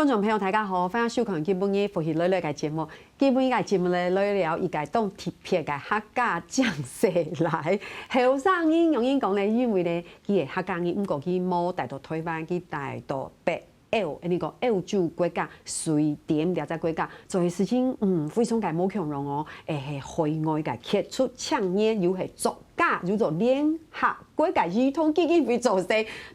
观众朋友，大家好，欢迎收看基本的复习类嘅节目。基本嘅节目咧，聊聊伊个当特别嘅客家酱色来。后生人容易讲咧，因为咧，伊个客家人毋过去摸大到台湾，去大到北那个欧洲国家、瑞典了只国家做嘅事情，非常嘅冇强容哦。系海外嘅傑出青年，又係作家，叫做聯合國嘅兒童基金會做事，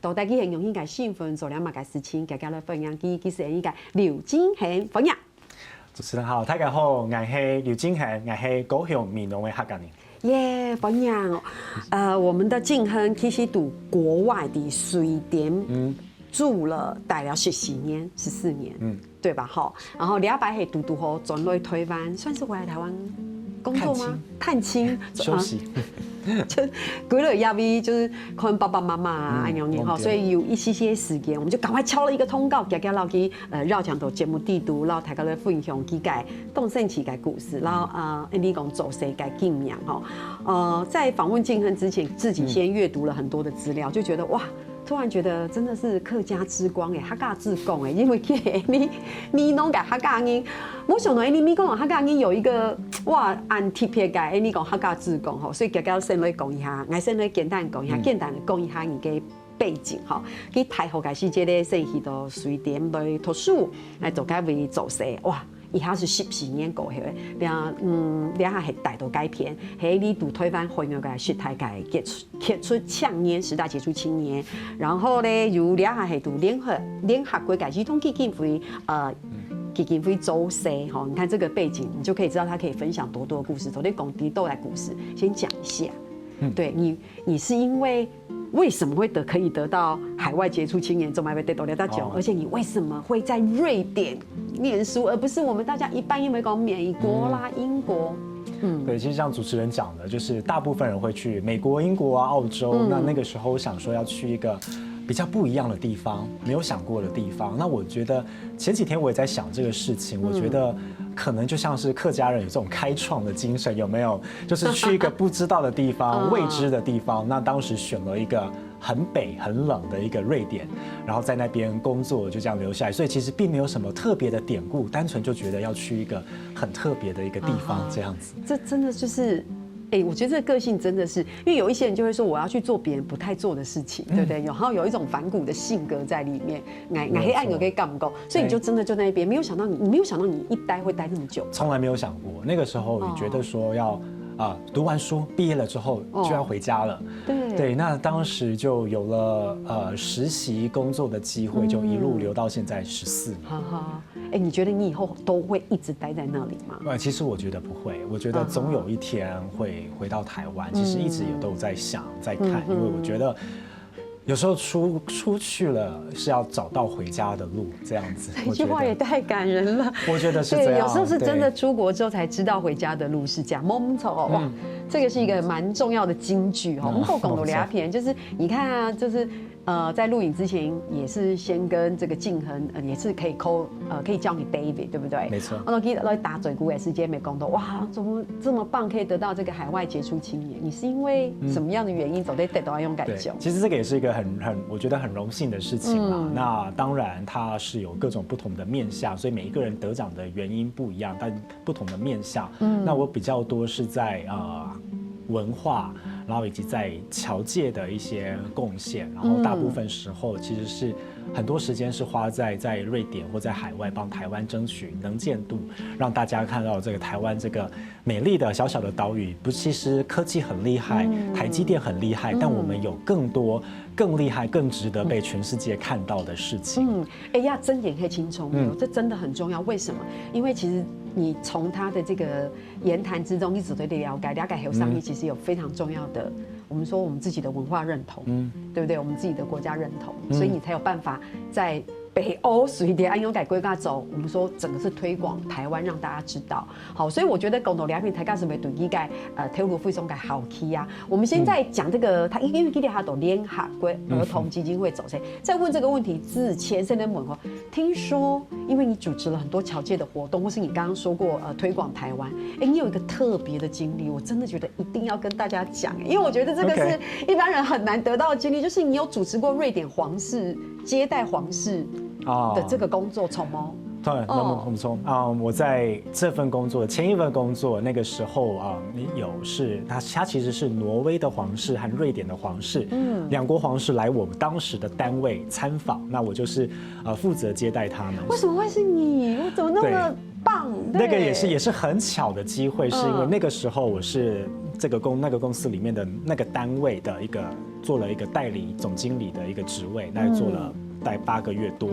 到底佢係用呢個身份做兩物嘅事情，大家來分享佢係呢個劉金恆分享。主持人好，大家好，我係劉金恆，我係高雄閩南嘅客家人。耶，分享我們的金恆其實讀國外的瑞典。住了大了14年，14年，对吧？好，然後禮拜係讀後轉來台灣，算是回來台灣工作嗎？探親休息，就歸了亞威，就是看爸爸媽媽啊，樣樣哈，所以有一些時間，我們就趕快敲了一個通告，家家落去繞牆頭節目地圖，然後大家來分享幾個動身期嘅故事，然後你講做誰嘅經驗哈，在訪問金恆之前，自己先閱讀了很多的資料，就覺得哇。突然覺得真的是客家之光誒，客家之光誒，因為你弄個客家人，我想到你講客家人有一個哇，按特別嘅你講客家之光吼，所以家家先來講一下，我先來簡單講一下，簡單的講一下你嘅背景吼。佢大學嘅時節咧，先去到瑞典來讀書，來做解為做事，哇！以下是14年過去，兩下係大到改變，喺你讀台灣海外嘅學態嘅傑出青年10大傑出青年，然後咧有兩下係讀聯合國嘅兒童基金會基金會做事，哈，你看這個背景，你就可以知道他可以分享多多故事，昨天講地豆嘅故事，先講一下，對你是因為什麼會可以得到海外傑出青年，仲咪被得到了大獎？而且你為什麼會在瑞典念書，而不是我們大家一般因為講美國啦、英國？對，其實像主持人講的，就是大部分人會去美國、英國啊、澳洲，那個時候想說要去一個比較不一樣的地方，沒有想過的地方。那我覺得前幾天我也在想這個事情，我覺得可能就像是客家人有這種開創的精神，有沒有？就是去一個不知道的地方、未知的地方。那當時選了一個很北、很冷的一個瑞典，然後在那邊工作，就這樣留下來。所以其實並沒有什麼特別的典故，單純就覺得要去一個很特別的一個地方，這樣子。這真的就是我覺得這個個性真的是，因為有一些人就會說我要去做別人不太做的事情，對不對？然後有一種反骨的性格在裡面，黑暗有可以幹不夠，所以你就真的就那邊，沒有想到你一待會待這麼久，從來沒有想過。那個時候你覺得說要讀完書畢業了之後就要回家了，對，那當時就有了實習工作的機會，就一路留到現在14年。你覺得你以後都會一直待在那裡嗎？其實我覺得不會，我覺得總有一天會回到台灣。其實一直也都在想、在看，因為我覺得有時候出去了是要找到回家的路，這樣子。這句話也太感人了。我覺得是這樣。對，有時候是真的出國之後才知道回家的路是這樣。蒙頭哇，這個是一個蠻重要的金句哈。我們講到兩篇，就是你看啊，就是在錄影之前也是先跟這個敬恆也是可以可以叫你 David， 對不對？沒錯。我都記得來打嘴鼓也是今天沒講到，哇，怎麼這麼棒，可以得到這個海外傑出青年？你是因為什麼樣的原因走得到用感覺？其實這個也是一個我覺得很榮幸的事情啦。那當然它是有各種不同的面向，所以每一個人得獎的原因不一樣，但不同的面向。那我比較多是在文化，然後以及在僑界的一些貢獻，然後大部分時候其實是很多時間是花在瑞典或在海外幫台灣爭取能見度，讓大家看到這個台灣這個美麗的小小的島嶼，不，其實科技很厲害，台積電很厲害，但我們有更多更厲害、更值得被全世界看到的事情。要睜眼看青蔥，這真的很重要。為什麼？因為其實你從他的這個言談之中，一直對了解還有上面其實有非常重要的，我們說我們自己的文化認同，對不對？我們自己的國家認同，所以你才有辦法在北歐瑞典安永改規劃走，我們說整個是推廣台灣，讓大家知道。好，所以我覺得講到兩邊大家是不是對應該投入非常嘅好奇啊？我們現在講這個，他因為今天他都聯合國兒童基金會走噻。在問這個問題之前，先來問哦，聽說因為你主持了很多僑界的活動，或是你剛剛說過推廣台灣，你有一個特別的經歷，我真的覺得一定要跟大家講，因為我覺得這個是一般人很難得到的經歷，就是你有主持過瑞典皇室接待皇室的这个工作从吗？对，那么我们从我在这份工作前一份工作那个时候他其实是挪威的皇室和瑞典的皇室，两国皇室来我们当时的单位参访，那我就是负责接待他们。为什么会是你？我怎么那么棒？那个也是很巧的机会，是因为那个时候我是那个公司里面的那个单位的做了一个代理总经理的一个职位，那做了大概8个月多。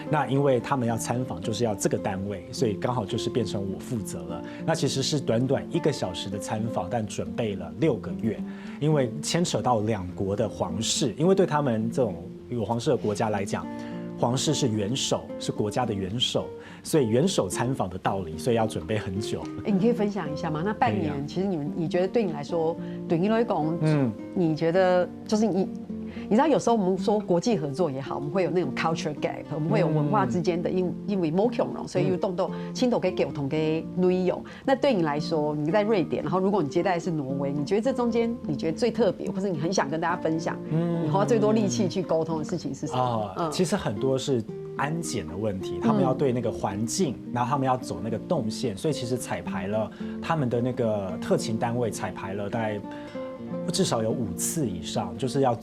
那因为他们要参访，就是要这个单位，所以刚好就是变成我负责了。那其实是短短1个小时的参访，但准备了6个月，因为牵扯到2国的皇室，因为对他们这种有皇室的国家来讲，皇室是元首，是国家的元首，所以元首参访的道理，所以要准备很久。你可以分享一下吗？那半年，其实你觉得对你来说，对你来讲，你觉得就是你知道有时候我们说国际合作也好，我们会有那种 culture gap， 我们会有文化之间的因为某种所以有动动亲头给我同给内容。那对你来说，你在瑞典，然后如果你接待的是挪威，你觉得这中间你觉得最特别，或者你很想跟大家分享，你花最多力气去沟通的事情是什么？其实很多是安检的问题，他们要对那个环境，然后他们要走那个动线，所以其实彩排了他们的那个特勤单位彩排了大概至少有5次以上，就是要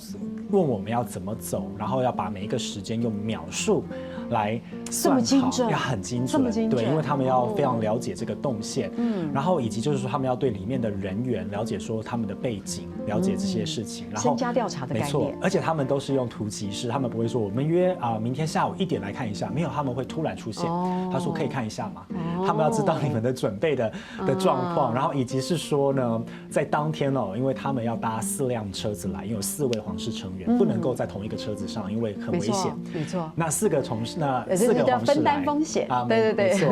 问我们要怎么走，然后要把每一个时间用秒数来算好，要很精准，对，因为他们要非常了解这个动线，然后以及就是说他们要对里面的人员了解说他们的背景，了解这些事情，然后身家调查的概念，没错，而且他们都是用突击式，他们不会说我们约明天下午1点来看一下，没有，他们会突然出现，他说可以看一下吗？他们要知道你们的准备的状况，然后以及是说呢，在当天因为他们要搭4辆车子来，因为有4位皇室成员，不能够在同一个车子上，因为很危险。没错。那4个皇室来分担风险啊，对。没错。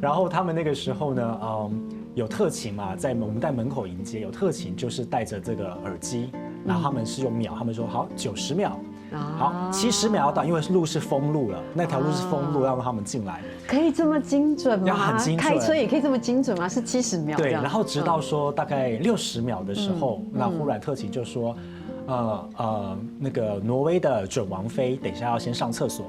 然后他们那个时候呢，有特勤嘛，我们在门口迎接，有特勤就是戴着这个耳机，然后他们是用秒，他们说好90秒。好，70秒要到，因为路是封路了，那条路是封路，要让他们进来。可以这么精准吗？要很精准，开车也可以这么精准吗？是70秒。对，然后直到说大概60秒的时候，那忽然特勤就说，那个挪威的准王妃等一下要先上厕所。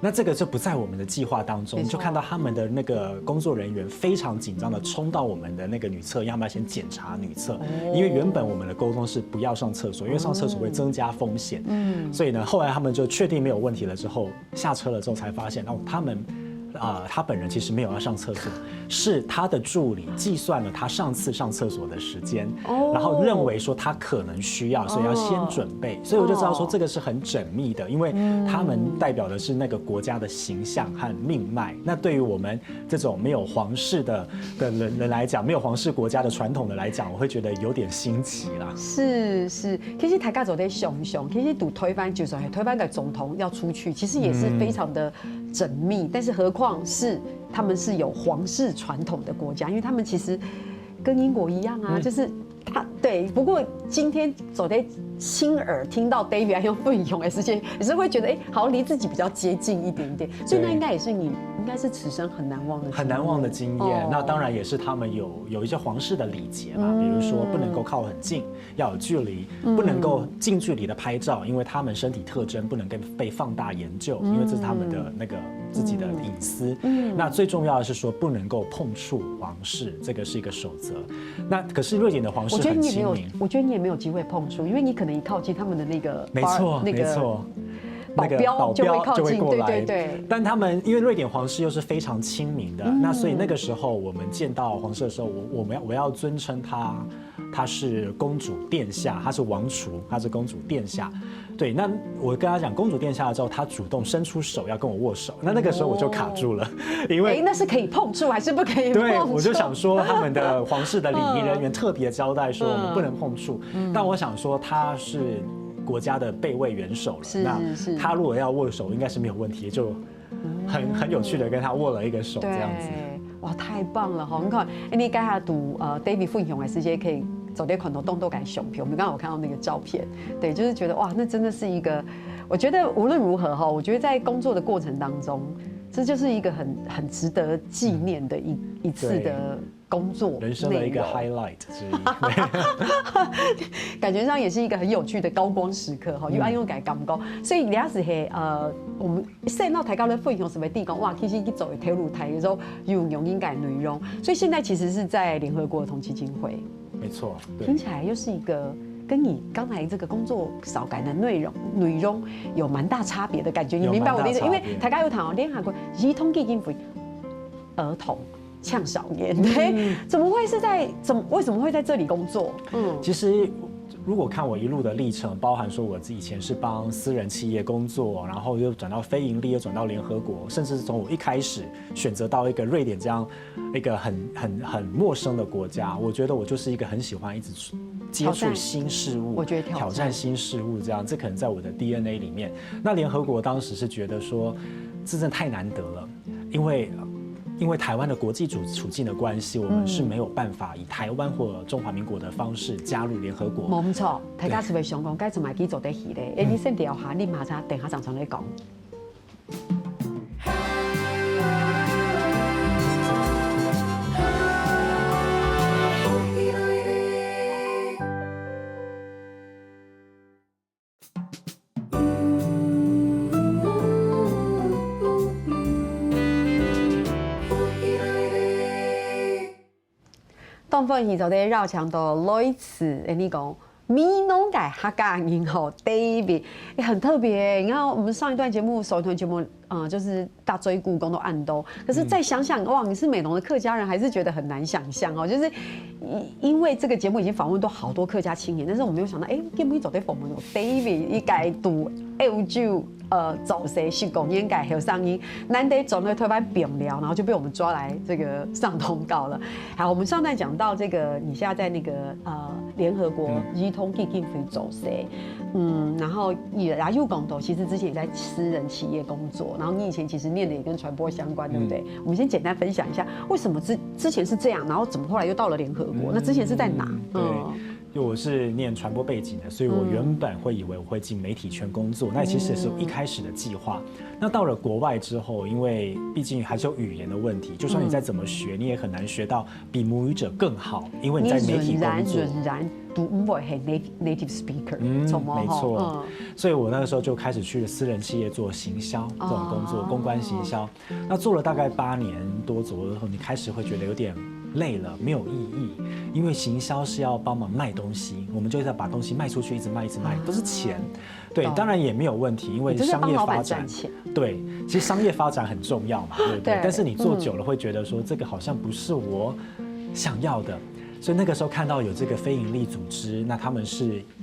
那这个就不在我们的计划当中，就看到他们的那个工作人员非常紧张的冲到我们的那个女厕，要不要先检查女厕？因为原本我们的沟通是不要上厕所，因为上厕所会增加风险。所以呢，后来他们就确定没有问题了之后，下车了之后才发现，他本人其实没有要上厕所，是他的助理计算了他上次上厕所的时间，然后认为说他可能需要，所以要先准备。所以我就知道说这个是很缜密的，因为他们代表的是那个国家的形象和命脉。那对于我们这种没有皇室的人来讲，没有皇室国家的传统的来讲，我会觉得有点新奇啦。是，其实大家走在熊，其实赌推翻就是推翻个总统要出去，其实也是非常的缜密，但是何况是他们是有皇室传统的国家，因为他们其实跟英国一样啊，就是对。不过今天走在亲耳听到 David 用费用 SJ， 也是会觉得好像离自己比较接近一点点，所以那应该也是你应该是此生很难忘的经验。那当然也是他们有一些皇室的礼节嘛，比如说不能够靠很近，要有距离，不能够近距离的拍照，因为他们身体特征不能被放大研究，因为这是他们的那个自己的隐私。那最重要的是说不能够碰触皇室，这个是一个守则。那可是瑞典的皇室很亲民，我觉得你也没有机会碰触，因为你可能一靠近他们的那个没错。保镖就会靠近，对。但他们因为瑞典皇室又是非常亲民的，那所以那个时候我们见到皇室的时候，我要尊称他是公主殿下，他是王储，他是公主殿下。对，那我跟他讲公主殿下之后，他主动伸出手要跟我握手，那个时候我就卡住了，因为那是可以碰触还是不可以碰触？对，我就想说他们的皇室的礼仪人员特别交代说我们不能碰触，但我想说他是国家的备位元首了，那他如果要握手应该是没有问题，就很有趣的跟他握了一个手这样子。哇，太棒了哈！你看，你刚才读David 分享的世界可以走在款头动都敢熊皮，我们刚刚有看到那个照片，对，就是觉得哇，那真的是一个，我觉得无论如何哈，我觉得在工作的过程当中，这就是一个很值得纪念的一次的工作，人生的一个 highlight 之一，感觉上也是一个很有趣的高光时刻哈，因为安用改感高，所以俩是我们现在台高的分享什么地方哇，其实去走铁路台的时候有用应改内容，所以现在其实是在联合国儿童基金会，没错，听起来又是一个。跟你刚才这个工作少改的内容有蛮大差别的感觉，你明白我的意思？因为大家有谈哦，联合国儿童基金会儿童倡少年，对，怎么会是为什么会在这里工作？其实如果看我一路的历程，包含说我以前是帮私人企业工作，然后又转到非盈利，又转到联合国，甚至是从我一开始选择到一个瑞典这样一个很陌生的国家，我觉得我就是一个很喜欢一直接触新事物，我觉得挑战新事物，这样这可能在我的 DNA 里面。那联合国当时是觉得说，这真的太难得了，因为台湾的国际处境的关系，我们是没有办法以台湾或中华民国的方式加入联合国。冇錯，大家是咪想講，該做埋幾做得起咧？你先調下，你馬上等下常常嚟講。当份现在在绕墙的类似，你讲米农改客家人吼 David， 很特别。你看我们上一段节目，首一段节目，就是大追故宫都暗兜。可是再想想，哇，你是美浓的客家人，还是觉得很难想象哦。就是因为这个节目已经访问到好多客家青年，但是我没有想到，今日走在访问有 David， 一改读L9。走谁去公演改还有上映，难得走那个推班扁聊，然后就被我们抓来这个上通告了。好，我们上段讲到这个，你现在在那个联合国儿童基金会走谁，然后又讲到，其实之前也在私人企业工作，然后你以前其实念的也跟传播相关，对不对？我们先简单分享一下，为什么之前是这样，然后怎么后来又到了联合国？那之前是在哪？因为我是念传播背景的，所以我原本会以为我会进媒体圈工作，那其实也是我一开始的计划。那到了国外之后，因为毕竟还是有语言的问题，就算你再怎么学，你也很难学到比母语者更好，因为你在媒体工作。仍然都唔會係 native speaker，没错。所以我那个时候就开始去私人企业做行销这种工作，公关行销。那做了大概8年多左右后，你开始会觉得有点累了，没有意义，因为行销是要帮忙卖东西，我们就在把东西卖出去，一直卖，都是钱。对，当然也没有问题，因为商业发展，对，其实商业发展很重要嘛，对不对？但是你做久了会觉得说，这个好像不是我想要的。所以那个时候看到有这个非营利组织，那他们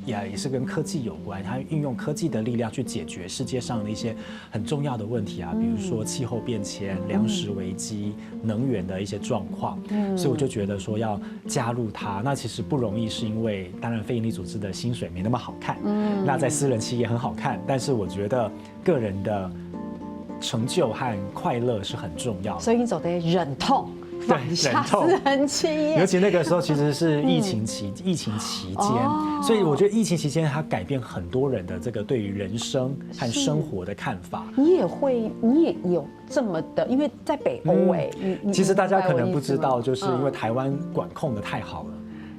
也是跟科技有关，他运用科技的力量去解决世界上的一些很重要的问题啊，比如说气候变迁、粮食危机、能源的一些状况。所以我就觉得说要加入它，那其实不容易，是因为当然非营利组织的薪水没那么好看，那在私人企业很好看，但是我觉得个人的成就和快乐是很重要的。所以你走的忍痛。对，私人企业，尤其那个时候其实是疫情期间，所以我觉得疫情期间它改变很多人的这个对于人生和生活的看法。你也有这么的，因为在北欧其实大家可能不知道，就是因为台湾管控的太好了。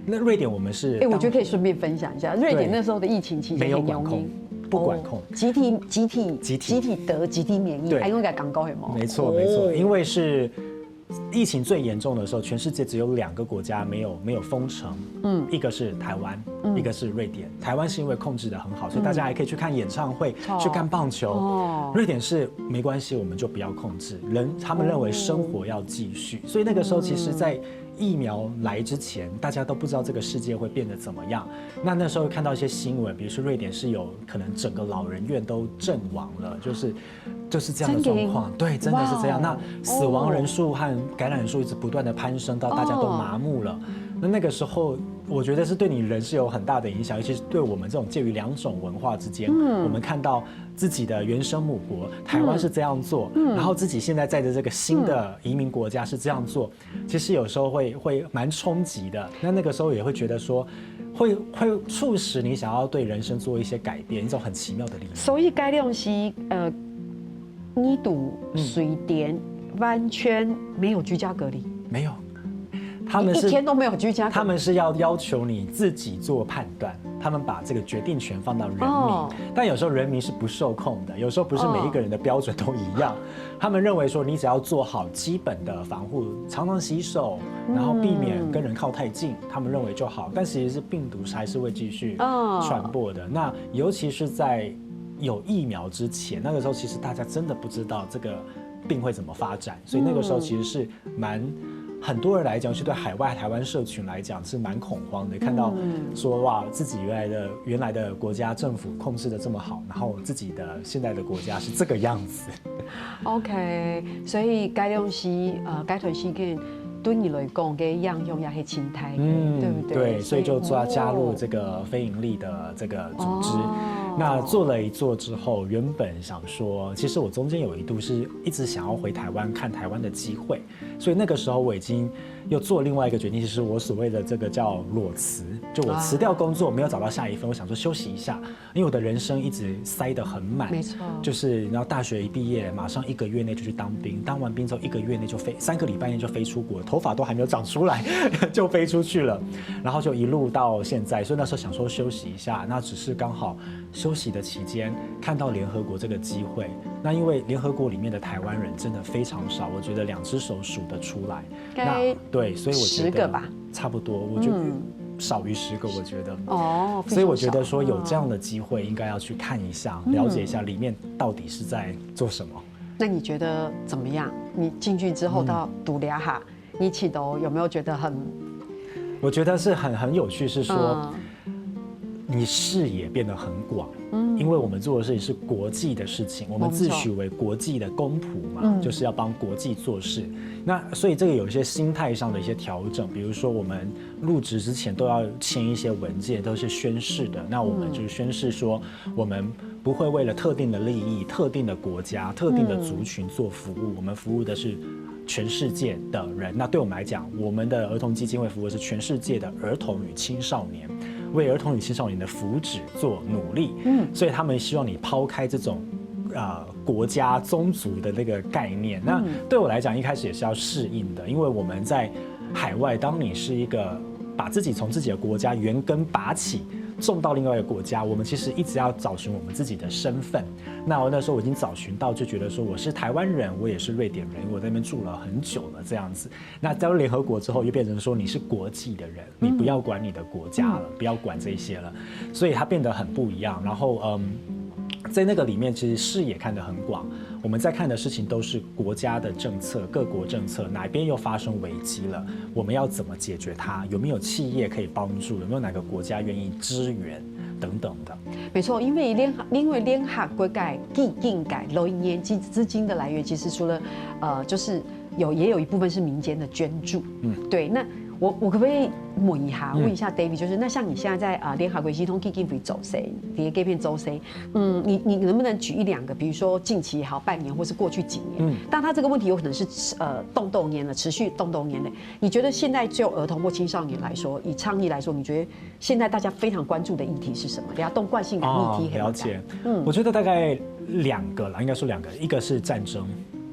那瑞典我们是，我觉得可以顺便分享一下，瑞典那时候的疫情期间没有管控。不管控，集体得集体免疫，还用个港高有吗？没错，因为是。疫情最严重的时候，全世界只有2个国家没有封城，一个是台湾，一个是瑞典。台湾是因为控制得很好，所以大家还可以去看演唱会，去看棒球。瑞典是没关系，我们就不要控制，他们认为生活要继续，所以那个时候其实，在疫苗来之前，大家都不知道这个世界会变得怎么样。那时候看到一些新闻，比如说瑞典是有可能整个老人院都阵亡了，就是这样的状况。对，真的是这样。那死亡人数和感染人数一直不断的攀升，到大家都麻木了。那个时候，我觉得是对你人是有很大的影响，尤其是对我们这种介于2种文化之间，我们看到自己的原生母国台湾是这样做，然后自己现在在的这个新的移民国家是这样做，其实有时候会蛮冲击的。那个时候也会觉得说，会促使你想要对人生做一些改变，一种很奇妙的力量。所以该用是印度、瑞典完全没有居家隔离，没有，他们是一天都没有居家隔离，他们是要求你自己做判断。他们把这个决定权放到人民，但有时候人民是不受控的，有时候不是每一个人的标准都一样。他们认为说，你只要做好基本的防护，常常洗手，然后避免跟人靠太近，他们认为就好。但其实是病毒还是会继续传播的。那尤其是在有疫苗之前，那个时候其实大家真的不知道这个病会怎么发展，所以那个时候其实是很多人来讲，是对海外台湾社群来讲是蛮恐慌的，看到说哇，自己原来的国家政府控制的这么好，然后自己的现在的国家是这个样子。OK， 所以该东西该段时间对你来讲，给样用也是心态，对不对？对，所以就加入这个非盈利的这个组织。那做了一做之后，原本想说，其实我中间有一度是一直想要回台湾看台湾的机会，所以那个时候我已经又做另外一个决定，就是我所谓的这个叫裸辞，就我辞掉工作，没有找到下一份，我想说休息一下，因为我的人生一直塞得很满，没错，就是然后大学一毕业，马上1个月内就去当兵，当完兵之后1个月内就3个礼拜内就飞出国，头发都还没有长出来就飞出去了，然后就一路到现在，所以那时候想说休息一下，那只是刚好休息的期间看到联合国这个机会，那因为联合国里面的台湾人真的非常少，我觉得2只手数得出来，那对，所以我觉得10个吧，差不多，我觉得少于10个，我觉得哦，所以我觉得说有这样的机会，应该要去看一下，了解一下里面到底是在做什么。那你觉得怎么样？你进去之后到杜利亚哈，你起头有没有觉得很？我觉得是很有趣，是说。你视野变得很广，因为我们做的事情是国际的事情，我们自诩为国际的公仆嘛，就是要帮国际做事。那所以这个有一些心态上的一些调整，比如说我们入职之前都要签一些文件，都是宣誓的。那我们就是宣誓说，我们不会为了特定的利益、特定的国家、特定的族群做服务，我们服务的是全世界的人。那对我们来讲，我们的儿童基金会服务的是全世界的儿童与青少年。为儿童与青少年的福祉做努力，所以他们希望你抛开这种国家宗族的那个概念。那对我来讲，一开始也是要适应的，因为我们在海外，当你是一个把自己从自己的国家原根拔起，种到另外一个国家，我们其实一直要找寻我们自己的身份。那我那时候我已经找寻到，就觉得说我是台湾人，我也是瑞典人，我在那边住了很久了这样子。那加入联合国之后，又变成说你是国际的人，你不要管你的国家了，不要管这些了，所以它变得很不一样。然后在那个里面，其实视野看得很广。我们在看的事情都是国家的政策、各国政策，哪边又发生危机了，我们要怎么解决它？有没有企业可以帮助？有没有哪个国家愿意支援？等等的。没错，因为联合国改基金改老一年资金的来源，其实除了就是也有一部分是民间的捐助。对，那。我可不可以问一下 David， 就是那像你现在在联合国系统基金会走谁，你的这边走谁？你能不能举1、2个，比如说近期也好，半年或是过去几年？但他这个问题有可能是动年了，持续动年了。你觉得现在就儿童或青少年来说，以倡议来说，你觉得现在大家非常关注的议题是什么？比较动惯性的议题。了解。我觉得大概2个啦，应该说2个，一个是战争。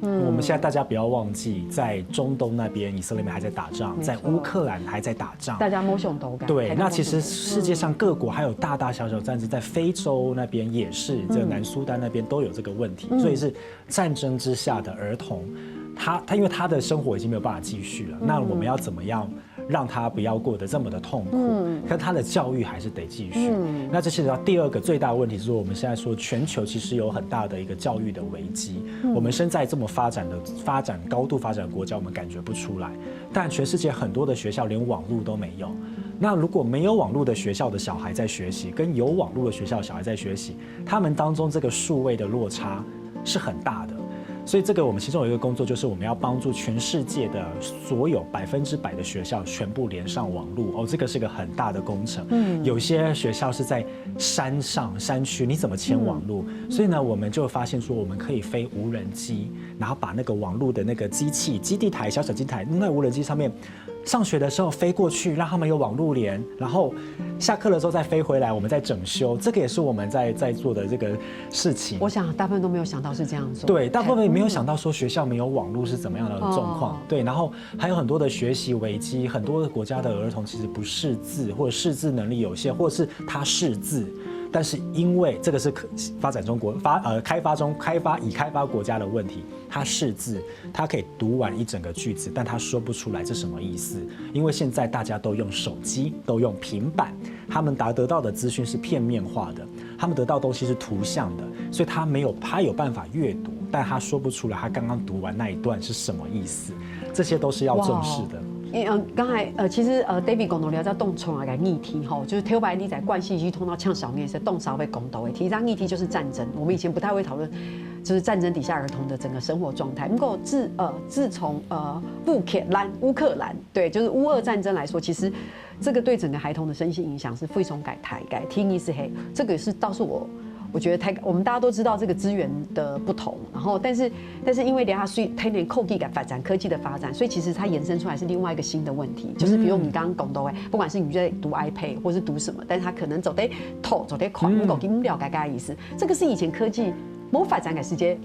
我们现在大家不要忘记，在中东那边以色列还在打仗，在乌克兰还在打仗，大家摸胸斗感。对，那其实世界上各国还有大大小小战争，在非洲那边也是，这个南苏丹那边都有这个问题，所以是战争之下的儿童，他因为他的生活已经没有办法继续了，那我们要怎么样让他不要过得这么的痛苦？可他的教育还是得继续。那这其实第2个最大的问题是说，我们现在说全球其实有很大的一个教育的危机。我们身在这么高度发展的国家，我们感觉不出来，但全世界很多的学校连网络都没有。那如果没有网络的学校的小孩在学习，跟有网络的学校的小孩在学习，他们当中这个数位的落差是很大的。所以这个我们其中有一个工作，就是我们要帮助全世界的所有100%的学校全部连上网络。这个是个很大的工程。有些学校是在山区，你怎么牵网络？所以呢，我们就发现说，我们可以飞无人机，然后把那个网络的那个基地台、小基地台弄在无人机上面。上学的时候飞过去，让他们有网路连，然后下课的时候再飞回来，我们再整修，这个也是我们在做的这个事情。我想大部分都没有想到是这样做。对，大部分也没有想到说学校没有网路是怎么样的状况。对，然后还有很多的学习危机，很多国家的儿童其实不识字，或者识字能力有限，或者是他识字。但是因为这个是发展中国开发国家的问题，他识字，他可以读完一整个句子，但他说不出来这什么意思。因为现在大家都用手机，都用平板，他们得到的资讯是片面化的，他们得到的东西是图像的，所以他有办法阅读，但他说不出来他刚刚读完那一段是什么意思，这些都是要重视的。刚才其实David 讲到了在动从来个议题吼，就是挑白你在关系去通到呛小面是动稍微讲到的，提倡议题就是战争。我们以前不太会讨论，就是战争底下儿童的整个生活状态。不过自从乌克兰对，就是乌俄战争来说，其实这个对整个孩童的身心影响是非常改听意思嘿，这个是倒是我觉得我们大家都知道这个资源的不同，然后但是因为它太年科技的发展，科技的发展，所以其实它延伸出来是另外一个新的问题，就是比如你刚刚讲到的，不管是你在读 iPad 或是读什么，但是它可能走得快，如果给不了该意思，这个是以前科技没发展的时间。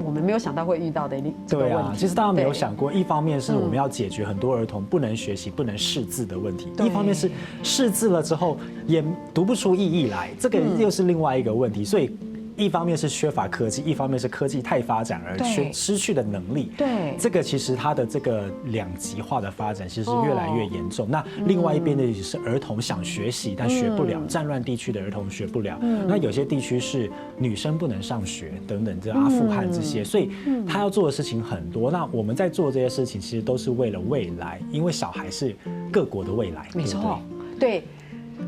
我们没有想到会遇到的这个问题。对啊，其实大家没有想过，一方面是我们要解决很多儿童不能学习、不能识字的问题，一方面是识字了之后也读不出意义来，这个又是另外一个问题。所以一方面是缺乏科技，一方面是科技太发展而失去的能力。对，这个其实它的这个两极化的发展其实越来越严重。那另外一边的也是儿童想学习但学不了，战乱地区的儿童学不了。那有些地区是女生不能上学等等，这阿富汗这些，所以他要做的事情很多。那我们在做这些事情，其实都是为了未来，因为小孩是各国的未来。没错，对，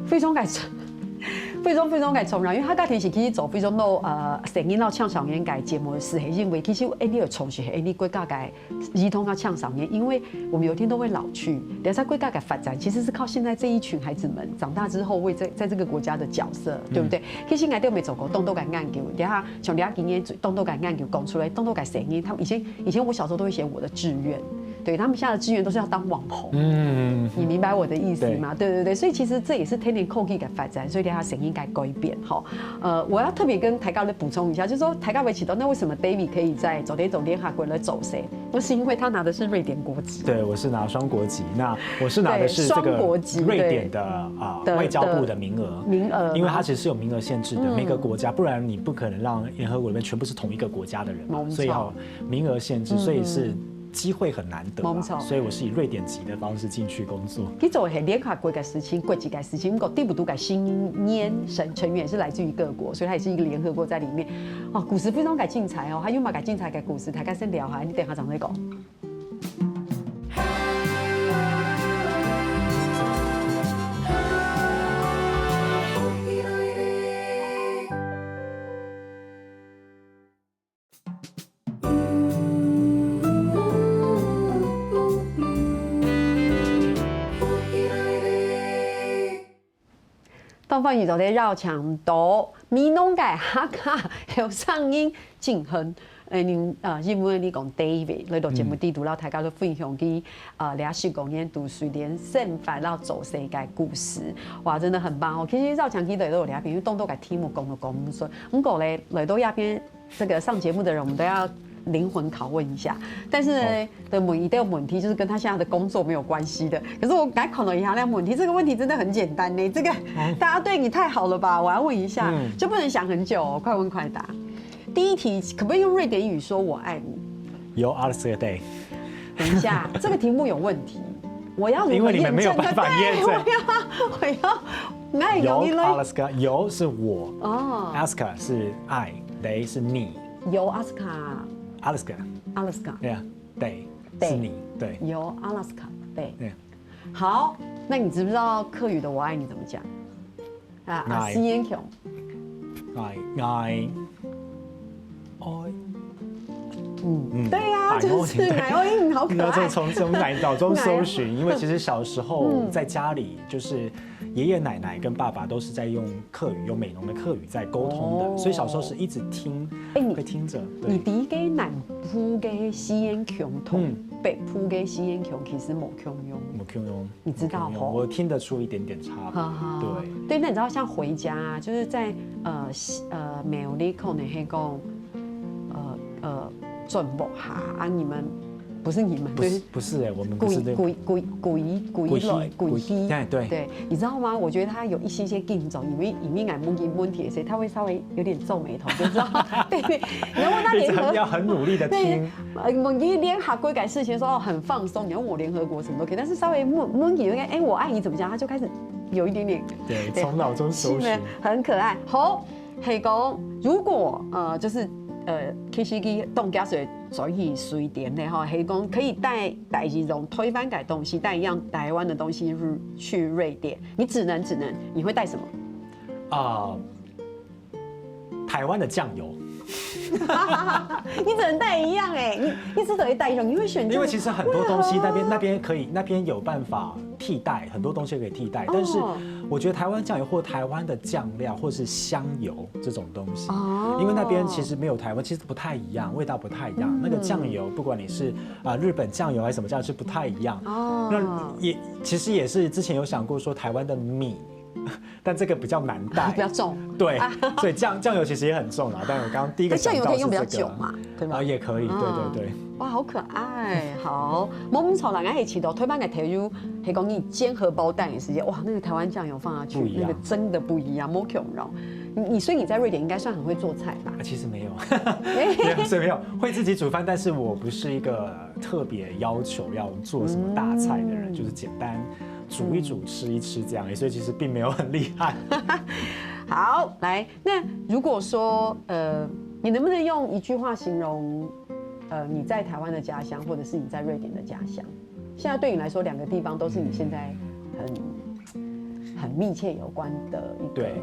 非常感谢。非常嘅重要，因为他家庭是其实做非常多成人到青少年嘅节目是係認為其實你有從事你國家嘅兒童到青少年，因為我們有一天都會老去，而且國家嘅發展其實是靠現在這一群孩子們長大之後會在這個國家的角色，對不對？其實我哋都未做過動作嘅研究，等下像大家今年動作嘅研究講出來，動作嘅成因，他們以前我小時候都會寫我的志願。对他们现在的志願都是要当網紅，你明白我的意思嗎？對，所以其實這也是天然科技嘅發展，所以它聲音該改變。好，我要特別跟台高的補充一下，就是說台高為啟動，那為什麼 David 可以在走聯合國來走誰？那是因為他拿的是瑞典國籍。對，我是拿雙國籍，那我是拿的是這個瑞典的外交部的名額，因為它其實是有名額限制的，每個國家，不然你不可能讓聯合國裡面全部是同一個國家的人嘛，所以要名額限制，所以是。機會很難得，所以我是以瑞典籍的方式進去工作。佢做係聯合國嘅事情，國際嘅事情，不過第五度嘅新年成員也是來自於各國，所以它也是一個聯合國在裡面。哦，故事非常嘅精彩哦，還有嘛嘅精彩嘅故事，大家先聊下，你等下再講。东方宇宙的绕墙道，咪弄嘅客家有聲音進行。因為你講 David 嚟到節目地圖，然後大家都分享啲2019年讀瑞典生發然後走世界故事，哇，真的很棒哦！其實繞牆機都有兩邊，因為東都嘅題目講到講唔順，咁過嚟嚟到一邊這個上節目的人，我們都要靈魂拷問一下。但是呢，的一道問題就是跟他現在的工作沒有關係的。可是我剛考了一下那問題，這個問題真的很簡單呢。這個大家對你太好了吧？我要問一下，就不能想很久哦，快問快答。第一題，可不可以用瑞典語說我愛你？有 Alaska Day。等一下，這個題目有問題，我要因為你們沒有辦法驗證。我要有 Alaska， 有是我哦 ，Alaska 是愛 ，Day 是你。有 Alaska。Yeah， Day 是你，對。有 Alaska Day。好，那你知不知道客語的我愛你怎麼講？啊，西燕瓊。愛。對呀，就是奶愛，好可愛。那從奶腦中搜尋，因為其實小時候在家裡，就是爺爺奶奶跟爸爸都是在用客語，用美濃的客語在溝通的，所以小時候是一直聽，會聽着。你第一個南部嘅西燕瓊同北部跟西烟腔其实某腔用，某腔用，你知道吼？我听得出一点点差别。对，那你知道像回家啊，就是在美丽口的黑讲转播哈啊，你们不是你们，不是哎，我们不是这鬼逼，对，你知道吗？我觉得他有一些竞争，因为俺问题，所以他会稍微有点皱眉头，就知道。对，你要问他联合要很努力的听。我一联合国改事情说很放松，你要我联合国什么都可以，但是稍微问题哎，我爱你怎么讲，他就开始有一点点对，从脑中搜寻，很可爱。好，黑公，如果就是其实去动家水所以随点的哈，黑公可以带一种推翻改东西，带一样台湾的东西去瑞典，你只能，你会带什么？台湾的酱油。你只能带一样哎，你只得带一种，你会选？因为其实很多东西那边有办法替代，很多东西可以替代，但是我觉得台湾酱油或台湾的酱料或是香油这种东西，因为那边其实没有台湾，其实不太一样，味道不太一样。那个酱油，不管你是日本酱油还是什么酱油，是不太一样。那其实也是之前有想过说台湾的米。但这个比较难带，比较重。对，所以酱油其实也很重啦。但我刚刚第一个想到是这个，酱油可以用比较久嘛，对吧？也可以，对。哇，好可爱！好，我们炒人家黑起头，推翻给台油，黑公你煎荷包蛋也是，哇，那个台湾酱油放下去，那个真的不一样，莫 Q 然后所以你在瑞典应该算很会做菜吧？其实没有，所以没有会自己煮饭，但是我不是一个特别要求要做什么大菜的人，就是简单。煮一煮，吃一吃这样，所以其实并没有很厉害。好，来，那如果说你能不能用一句话形容你在台湾的家乡，或者是你在瑞典的家乡？现在对你来说，两个地方都是你现在很密切有关的一个。对，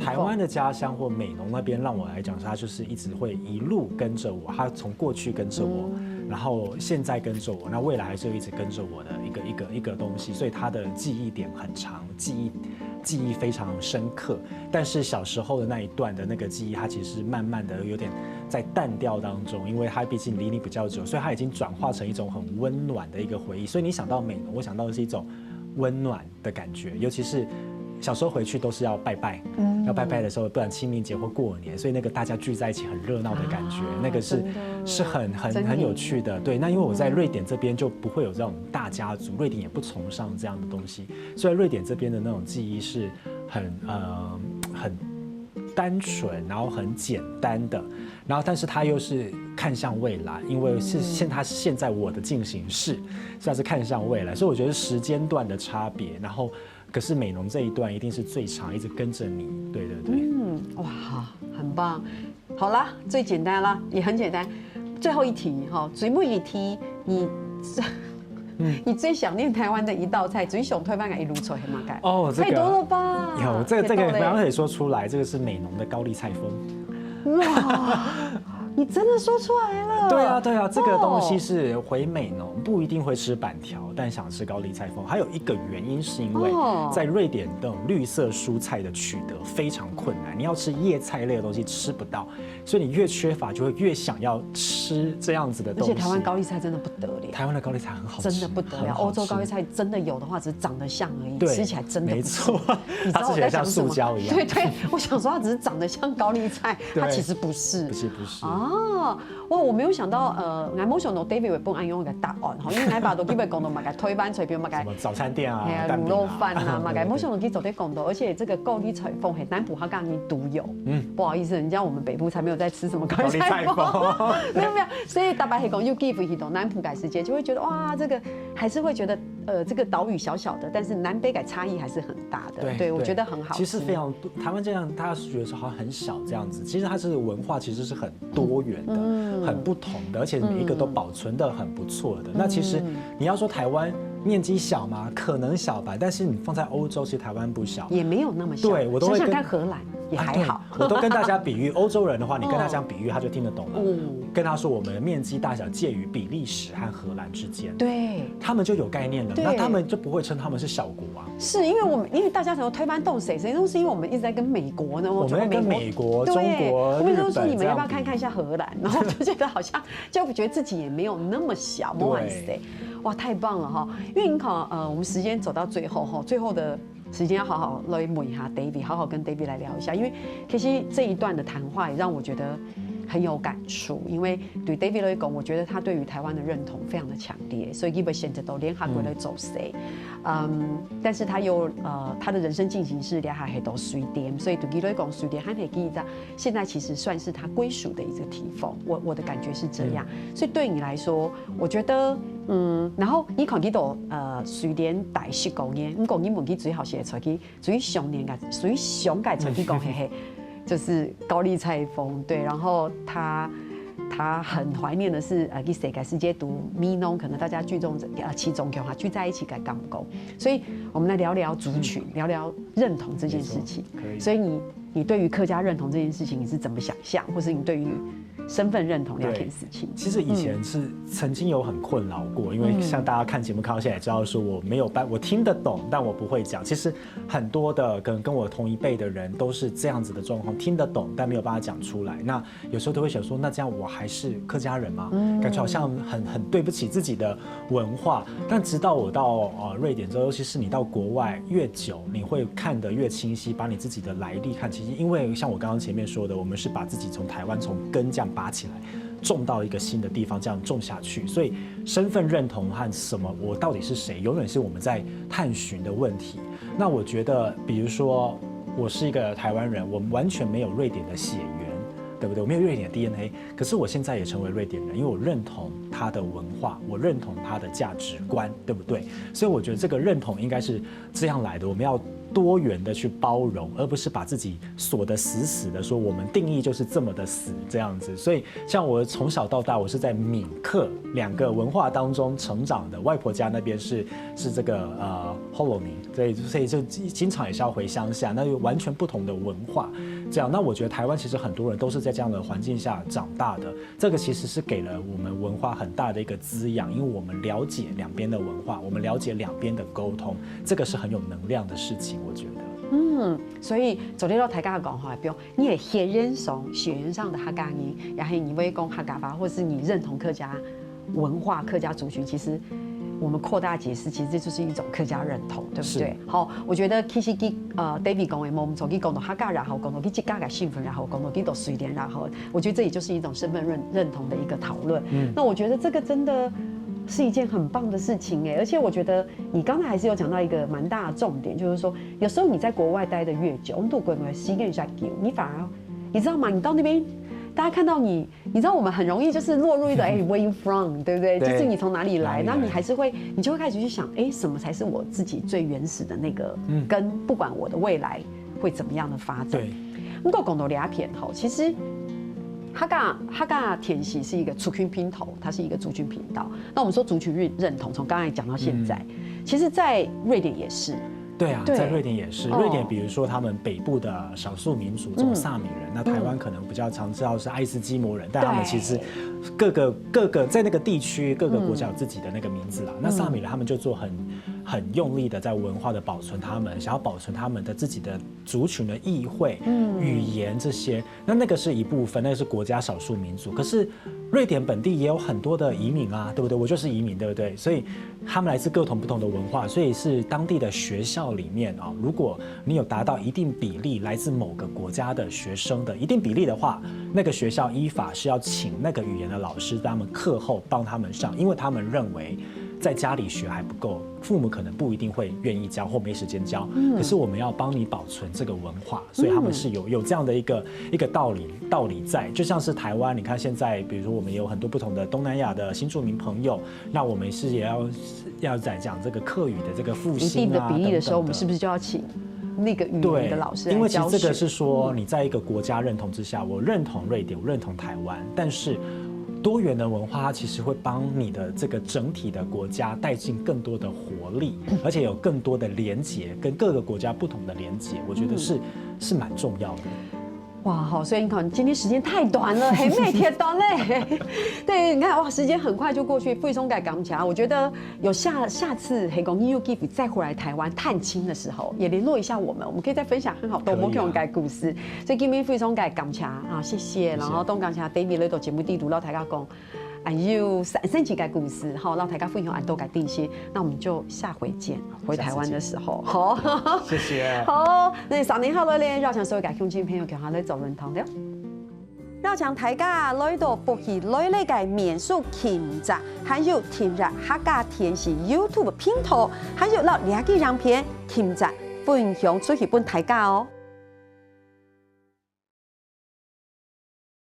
台湾的家乡或美浓那边，让我来讲，他就是一直会一路跟着我，他从过去跟着我。然后现在跟着我，那未来还是一直跟着我的一个东西，所以他的记忆点很长，记忆非常深刻。但是小时候的那一段的那个记忆，它其实慢慢的有点在淡掉当中，因为它毕竟离你比较久，所以它已经转化成一种很温暖的一个回忆。所以你想到美浓，我想到的是一种温暖的感觉，尤其是。小时候回去都是要拜拜，要拜拜的时候，不然清明节或过年，所以那个大家聚在一起很热闹的感觉，那个是很有趣的。对，那因为我在瑞典这边就不会有这种大家族，瑞典也不崇尚这样的东西，所以瑞典这边的那种记忆是很单纯，然后很简单的，然后但是它又是看向未来，因为它是现在我的进行式，所以它是看向未来，所以我觉得时间段的差别，然后。可是美浓这一段一定是最长，一直跟着你，对。哇，很棒。好啦，最简单啦，也很简单。最后一题哈，最后一题，你最想念台湾的一道菜，最想推翻给一路出黑马盖。太多了吧？有这个刚刚可以说出来，这个是美浓的高丽菜风。哇！你真的说出来了。对啊，这个东西是回美浓不一定会吃板条，但想吃高丽菜风。还有一个原因是因为在瑞典这种绿色蔬菜的取得非常困难，你要吃叶菜类的东西吃不到，所以你越缺乏就会越想要吃这样子的东西。而且台湾高丽菜真的不得了，台湾的高丽菜很好吃，真的不得了。欧洲高丽菜真的有的话只是长得像而已，吃起来真的没错。你知道我在想什么？像塑胶一样。对，我想说它只是长得像高丽菜，它其实不是。不是。哇，我没有想到，我冇想到 David 會幫我用一個答案，因為我把都基本講到嘛個推翻隨便嘛個，什麼早餐店啊，滷肉飯啊嘛個，冇想到佢昨天講到，而且這個高麗菜風係南部客家人獨有。不好意思，人家我們北部才沒有在吃什麼高麗菜風，沒有，所以大白係講又 give 一種南部改時間，就會覺得哇，這個還是會覺得這個島嶼小小的，但是南北改差異還是很大的。對，我覺得很好。其實非常台灣這樣，大家覺得說好像很小這樣子，其實它這個文化其實是很多元的。很不同的，而且每一个都保存的很不错的。那其实你要说台湾面积小吗？可能小吧，但是你放在欧洲，其实台湾不小，也没有那么小。对，我都会想想看荷兰也还好。我都跟大家比喻，欧洲人的话，你跟他这样比喻，他就听得懂了。跟他说我们的面积大小介于比利时和荷兰之间，对，他们就有概念了，那他们就不会称他们是小国啊。是因为大家想说推翻动谁都是因为我们一直在跟美国呢，我们在跟美国、中国、日本，就说你们要不要看看一下荷兰，然后就觉得好像就觉得自己也没有那么小，莫完谁，哇，太棒了哈！因为你看我们时间走到最后哈，最后的时间要好好来问一下 David， 好好跟 David 来聊一下，因为其实这一段的谈话也让我觉得很有感触，因为对 David 来讲，我觉得他对于台湾的认同非常的强烈，所以基本现在都联合国来走谁，但是他又他的人生进行是联合黑都水电，所以对 David 来讲，水电和黑记在现在其实算是他归属的一个地方，我的感觉是这样，所以对你来说，我觉得。然后你看佢度水電大10公年，咁講英文佢最後寫出去，最上年嘅最上屆出去講嘿，就是高麗菜風對，然後他很懷念的是去世界讀米農，可能大家聚眾其中嘅話聚在一起嘅感覺，所以我們來聊聊族群，聊聊認同這件事情。所以你對於客家認同這件事情你是怎麼想象，或是你對於身份認同兩件事情，其實以前是曾經有很困擾過，因為像大家看節目看到現在也知道，說我沒有我聽得懂，但我不會講。其實很多的跟我同一輩的人都是這樣子的狀況，聽得懂但沒有辦法講出來。那有時候都會想說，那這樣我還是客家人嗎？感覺好像很對不起自己的文化。但直到我到瑞典之後，尤其是你到國外越久，你會看得越清晰，把你自己的來歷看清晰。因為像我剛剛前面說的，我們是把自己從台灣從根這樣拔起來，種到一個新的地方，這樣種下去。所以身份認同和什麼我到底是誰，永遠是我們在探尋的問題。那我覺得，比如說我是一個台灣人，我完全沒有瑞典的血緣，對不對？我沒有瑞典的 DNA， 可是我現在也成為瑞典人，因為我認同他的文化，我認同他的價值觀，對不對？所以我覺得這個認同應該是這樣來的，我們要多元的去包容，而不是把自己鎖得死死的，說我們定義就是這麼的死這樣子。所以像我從小到大，我是在閩客兩個文化當中成長的，外婆家那邊是這個Holoni，所以就經常也是要回鄉下，那就完全不同的文化。這樣，那我覺得台灣其實很多人都是在這樣的環境下長大的，這個其實是給了我們文化很大的一個滋養，因為我們了解兩邊的文化，我們了解兩邊的溝通，這個是很有能量的事情。我覺得，所以做呢個大家講話，比如你係血緣上的客家人，也係你會講客家話，或是你認同客家文化、客家族群，其實我們擴大解釋，其實這就是一種客家認同，對不對？好，我覺得其實David 講的，我們從佢講到客家，然後講到佢自家嘅身份，然後講到佢到水電，然後我覺得這也就是一種身份認同的一個討論。那我覺得這個真的是一件很棒的事情哎，而且我覺得你剛才還是有講到一個蠻大的重點，就是說有時候你在國外待得越久，我們都會習慣下久，你反而你知道嗎？你到那邊，大家看到你知道我們很容易就是落入一個where you from， 對不對？就是你從哪裡來，那你還是會，你就會開始去想，什麼才是我自己最原始的那個根，不管我的未來會怎麼樣的發展。對，不過講到倆片吼，其實。客家田喜是一個族群拼頭，它是一個族群頻道。那我們說族群認同，從剛才講到現在，其實，在瑞典也是。對啊，在瑞典也是。瑞典比如說他們北部的少數民族，這種薩米人，那台灣可能比較常知道是愛斯基摩人，但他們其實各個在那個地區各個國家有自己的那個名字啦。那薩米人他們就做很用力的在文化的保存他們，想要保存他們的自己的族群的議會、語言這些。那個是一部分，那個是國家少數民族。可是瑞典本地也有很多的移民啊，對不對？我就是移民，對不對？所以他們來自各種不同的文化，所以是當地的學校裡面啊，如果你有達到一定比例來自某個國家的學生的一定比例的話，那個學校依法是要請那個語言的老師在他們課後幫他們上，因為他們認為在家裡學還不夠，父母可能不一定會願意教或沒時間教，可是我們要幫你保存這個文化，所以他們是有這樣的一個道理在，就像是台灣，你看現在，比如說我們有很多不同的東南亞的新住民朋友，那我們是也要在講這個客語的這個復興啊，一定的比例的時候，我們是不是就要請那個語言的老師來教學？因為其實這個是說你在一個國家認同之下，我認同瑞典，我認同台灣，但是多元的文化，它其實會幫你的這個整體的國家帶進更多的活力，而且有更多的連結，跟各個國家不同的連結，我覺得是蠻重要的。哇，好，所以你看今天时间太短了，很美贴短嘞。对，你看哇，时间很快就过去。傅松改港起我觉得有下次黑公 EU Give 再回来台湾探亲的时候，也联络一下我们可以再分享很好多我们改故事。所以今天傅松改港起啊，谢谢。然后东港起 David 来到节目地图，让大家讲。有3集改故事，好，让大家分享都改定些，那我们就下回见。回台湾的时候，好，谢谢。好，那3年後咧，繞場所有嘅鄉親朋友叫下嚟做論堂了。繞場大家來到福氣來嚟嘅民宿傾集，還有聽日客家電視 YouTube 頻道，還有攞2個影片傾集分享出去俾大家哦。